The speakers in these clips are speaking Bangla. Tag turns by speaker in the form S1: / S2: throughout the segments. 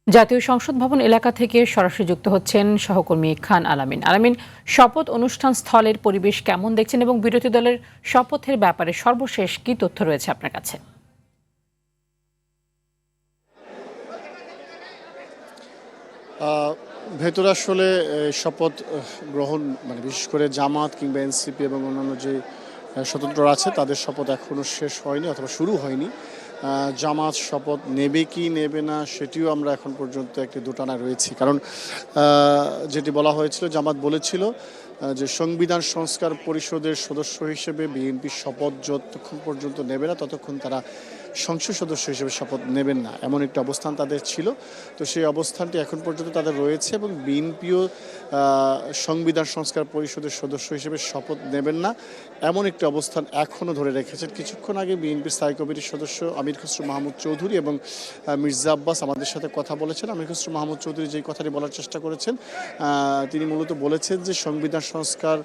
S1: জাতীয় সংসদ ভবন এলাকা থেকে সরাসরি যুক্ত হচ্ছেন সহকর্মী খান আলামিন। আলামিন, শপথ অনুষ্ঠান স্থলের পরিবেশ কেমন দেখছেন এবং বিরোধী দলের শপথের ব্যাপারে সর্বশেষ কি তথ্য রয়েছে আপনার কাছে?
S2: ভেতরে আসলে শপথ গ্রহণ বিশেষ করে জামাত কিংবা এনসিপি এবং অন্যান্য যে স্বতন্ত্ররা আছে তাদের শপথ এখনও শেষ হয়নি অথবা শুরু হয়নি। জামাত শপথ নেবে কি নেবে না সেটিও আমরা এখন পর্যন্ত একটি দোটানায় রয়েছি। কারণ যেটি বলা হয়েছিল, জামাত বলেছিল যে সংবিধান সংস্কার পরিষদের সদস্য হিসেবে বিএনপি শপথ যতক্ষণ পর্যন্ত নেবে না ততক্ষণ তারা সংসদ সদস্য হিসেবে শপথ নেবেন না, এমন একটা অবস্থান তাদের ছিল। তো সেই অবস্থানটি এখন পর্যন্ত তাদের রয়েছে এবং বিএনপিও সংবিধান সংস্কার পরিষদের সদস্য হিসেবে শপথ নেবেন না, এমন একটি অবস্থান এখনও ধরে রেখেছেন। কিছুক্ষণ আগে বিএনপির স্থায়ী কমিটির সদস্য আমির খসরু মাহমুদ চৌধুরী এবং মির্জা আব্বাস আমাদের সাথে কথা বলেছেন। আমির খসরু মাহমুদ চৌধুরী যেই কথাটি বলার চেষ্টা করেছেন, তিনি মূলত বলেছেন যে সংবিধান সংস্কার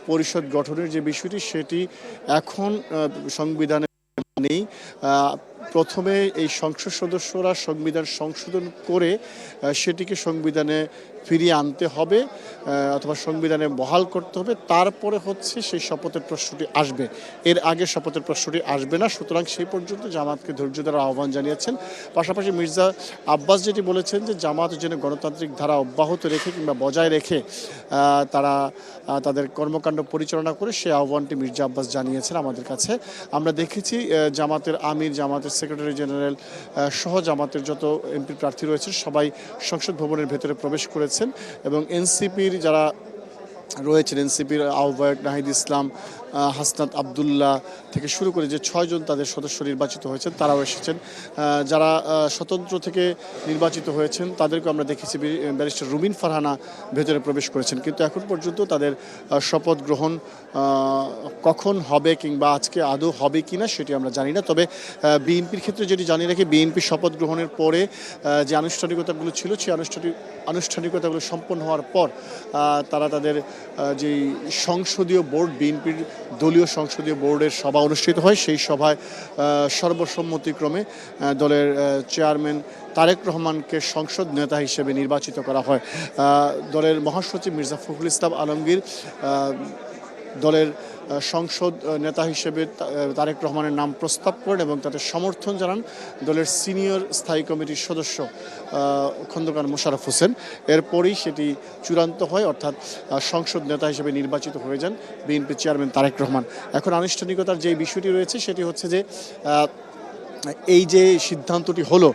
S2: পরিষদ গঠনের যে বিষয়টি সেটি এখন সংবিধানে নেই। প্রথমে এই সংসদ সদস্যরা সংবিধান সংশোধন করে সেটিকে সংবিধানে ফিরিয়ে আনতে হবে অথবা সংবিধানে বহাল করতে হবে, তারপরে হচ্ছে সেই শপথের প্রশ্নটি আসবে। এর আগে শপথের প্রশ্নটি আসবে না। সুতরাং সেই পর্যন্ত জামাতকে ধৈর্য ধরার আহ্বান জানিয়েছেন। পাশাপাশি মির্জা আব্বাস যেটি বলেছেন যে জামাত যেন গণতান্ত্রিক ধারা অব্যাহত রেখে কিংবা বজায় রেখে তারা তাদের কর্মকাণ্ড পরিচালনা করে, সেই আহ্বানটি মির্জা আব্বাস জানিয়েছেন আমাদের কাছে। আমরা দেখেছি জামাতের আমির, জামাতের সেক্রেটারি জেনারেল সহ জামাতের যত এমপি প্রার্থী রয়েছে সবাই সংসদ ভবনের ভেতরে প্রবেশ করেছেন এবং এনসিপির যারা রয়েছেন, এনসিপির আহ্বায়ক নাহিদ ইসলাম, হাসনাত আবদুল্লাহ থেকে শুরু করে যে 6 জন তাদের সদস্য নির্বাচিত হয়েছেন তারাও এসেছেন। যারা স্বতন্ত্র থেকে নির্বাচিত হয়েছেন তাদেরকে আমরা দেখেছি ব্যারিস্টার রুমিন ফারহানা ভেতরে প্রবেশ করেছেন, কিন্তু এখন পর্যন্ত তাদের শপথ গ্রহণ কখন হবে কিংবা আজকে আদৌ হবে কি না সেটি আমরা জানি না। তবে বিএনপির ক্ষেত্রে যেটি জানি রাখি, বিএনপি শপথ গ্রহণের পরে যে আনুষ্ঠানিকতাগুলো ছিল সেই আনুষ্ঠানিকতাগুলো সম্পন্ন হওয়ার পর তারা তাদের যেই সংসদীয় বোর্ড, বিএনপির দলীয় সংসদীয় বোর্ডের সভা অনুষ্ঠিত হয়, সেই সভায় সর্বসম্মতিক্রমে দলের চেয়ারম্যান তারেক রহমানকে সংসদ নেতা হিসেবে নির্বাচিত করা হয়। দলের মহাসচিব মির্জা ফখরুল ইসলাম আলমগীর দলের সংসদ নেতা হিসেবে তারেক রহমানের নাম প্রস্তাব করেন এবং তাতে সমর্থন জানান দলের সিনিয়র স্থায়ী কমিটির সদস্য খন্দকার মোশাররফ হোসেন। এরপরেই সেটি চূড়ান্ত হয়, অর্থাৎ সংসদ নেতা হিসেবে নির্বাচিত হয়ে যান বিএনপি চেয়ারম্যান তারেক রহমান। এখন আনুষ্ঠানিকতার যে বিষয়টি রয়েছে সেটি হচ্ছে যে এই যে সিদ্ধান্তটি হলো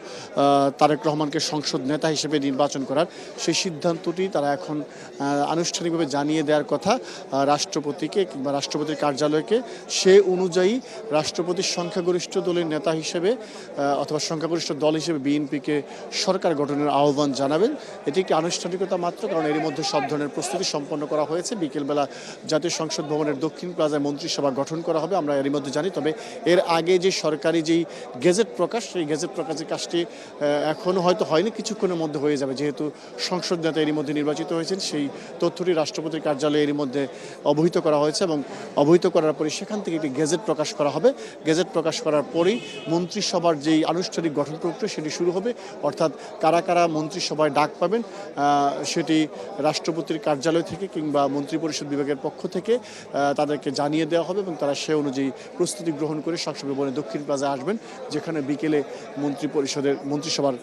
S2: তারেক রহমানকে সংসদ নেতা হিসেবে নির্বাচন করার, সেই সিদ্ধান্তটি তারা এখন আনুষ্ঠানিকভাবে জানিয়ে দেওয়ার কথা রাষ্ট্রপতিকে কিংবা রাষ্ট্রপতির কার্যালয়কে। সে অনুযায়ী রাষ্ট্রপতির সংখ্যাগরিষ্ঠ দলের নেতা হিসেবে অথবা সংখ্যাগরিষ্ঠ দল হিসেবে বিএনপিকে সরকার গঠনের আহ্বান জানাবেন। এটি একটি আনুষ্ঠানিকতা মাত্র, কারণ এর মধ্যে সব ধরনের প্রস্তুতি সম্পন্ন করা হয়েছে। বিকেলবেলা জাতীয় সংসদ ভবনের দক্ষিণ প্লাজায় মন্ত্রিসভা গঠন করা হবে, আমরা এর মধ্যে জানি। তবে এর আগে যে সরকারি যেই গেজেট প্রকাশ, সেই গেজেট প্রকাশের কাজটি এখনও হয়তো হয়নি, কিছুক্ষণের মধ্যে হয়ে যাবে। যেহেতু সংসদ নেতা এরই মধ্যে নির্বাচিত হয়েছেন, সেই তথ্যটি রাষ্ট্রপতির কার্যালয়ে এরই মধ্যে অবহিত করা হয়েছে এবং অবহিত করার পরে সেখান থেকে একটি গেজেট প্রকাশ করা হবে। গেজেট প্রকাশ করার পরেই মন্ত্রিসভার যেই আনুষ্ঠানিক গঠন প্রক্রিয়া সেটি শুরু হবে, অর্থাৎ কারা কারা মন্ত্রিসভায় ডাক পাবেন সেটি রাষ্ট্রপতির কার্যালয় থেকে কিংবা মন্ত্রিপরিষদ বিভাগের পক্ষ থেকে তাদেরকে জানিয়ে দেওয়া হবে এবং তারা সে অনুযায়ী প্রস্তুতি গ্রহণ করে সংসদ ভবনের দক্ষিণ প্লাজায় আসবেন, যেখানে বিকেলে মন্ত্রিসভার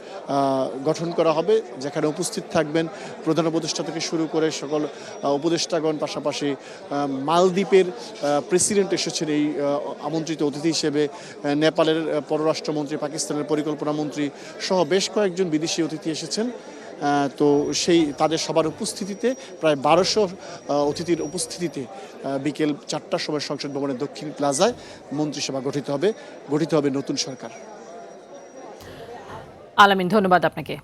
S2: গঠন করা হবে, যেখানে উপস্থিত থাকবেন প্রধান উপদেষ্টা থেকে শুরু করে সকল উপদেষ্টাগণ। পাশাপাশি মালদ্বীপের প্রেসিডেন্ট এসেছেন এই আমন্ত্রিত অতিথি হিসেবে, নেপালের পররাষ্ট্রমন্ত্রী, পাকিস্তানের পরিকল্পনা মন্ত্রী সহ বেশ কয়েকজন বিদেশি অতিথি এসেছেন। তো সেই তাদের সবার উপস্থিতিতে প্রায় 1200 অতিথির উপস্থিতিতে বিকেল 4টার সময় সংসদ ভবনের দক্ষিণ প্লাজায় মন্ত্রিসভা গঠিত হবে নতুন সরকার।
S1: আলামিন, ধন্যবাদ আপনাকে।